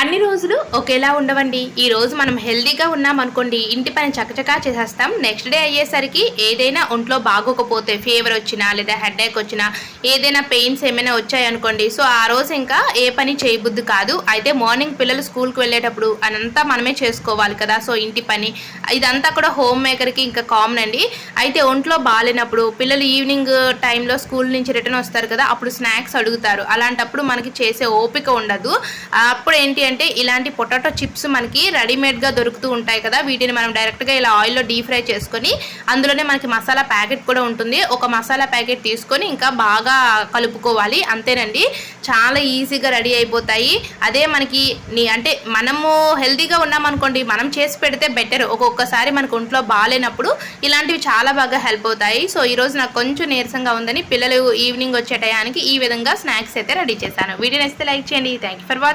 అన్ని రోజులు ఒకేలా ఉండవండి. ఈ రోజు మనం హెల్దీగా ఉన్నాం అనుకోండి, ఇంటి పని చకచకా చేసేస్తాం. నెక్స్ట్ డే అయ్యేసరికి ఏదైనా ఒంట్లో బాగోకపోతే, ఫీవర్ వచ్చినా లేదా హెడేక్ వచ్చినా, ఏదైనా పెయిన్స్ ఏమైనా వచ్చాయనుకోండి, సో ఆ రోజు ఇంకా ఏ పని చేయబుద్ది కాదు. అయితే మార్నింగ్ పిల్లలు స్కూల్కి వెళ్ళేటప్పుడు అదంతా మనమే చేసుకోవాలి కదా. సో ఇంటి పని ఇదంతా కూడా హోమ్ మేకర్కి ఇంకా కామన్ అండి. అయితే ఒంట్లో బాగాలేనప్పుడు పిల్లలు ఈవినింగ్ టైంలో స్కూల్ నుంచి రిటర్న్ వస్తారు కదా, అప్పుడు స్నాక్స్ అడుగుతారు. అలాంటప్పుడు మనకి చేసే ఓపిక ఉండదు. అప్పుడు ఏంటి అంటే ఇలాంటి పొటాటో చిప్స్ మనకి రెడీమేడ్గా దొరుకుతూ ఉంటాయి కదా, వీటిని మనం డైరెక్ట్గా ఇలా ఆయిల్లో డీప్ ఫ్రై చేసుకొని అందులోనే మనకి మసాలా ప్యాకెట్ కూడా ఉంటుంది. ఒక మసాలా ప్యాకెట్ తీసుకొని ఇంకా బాగా కలుపుకోవాలి, అంతేనండి. చాలా ఈజీగా రెడీ అయిపోతాయి. అదే మనకి అంటే మనము హెల్తీగా ఉన్నామనుకోండి, మనం చేసి పెడితే బెటర్. ఒక్కొక్కసారి మనకు ఒంట్లో బాగాలేనప్పుడు ఇలాంటివి చాలా బాగా హెల్ప్ అవుతాయి. సో ఈరోజు నాకు కొంచెం నీరసంగా ఉందని పిల్లలు ఈవినింగ్ వచ్చే టయానికి ఈ విధంగా స్నాక్స్ అయితే రెడీ చేశాను. వీడియో నచ్చితే లైక్ చేయండి. Thank you for watching.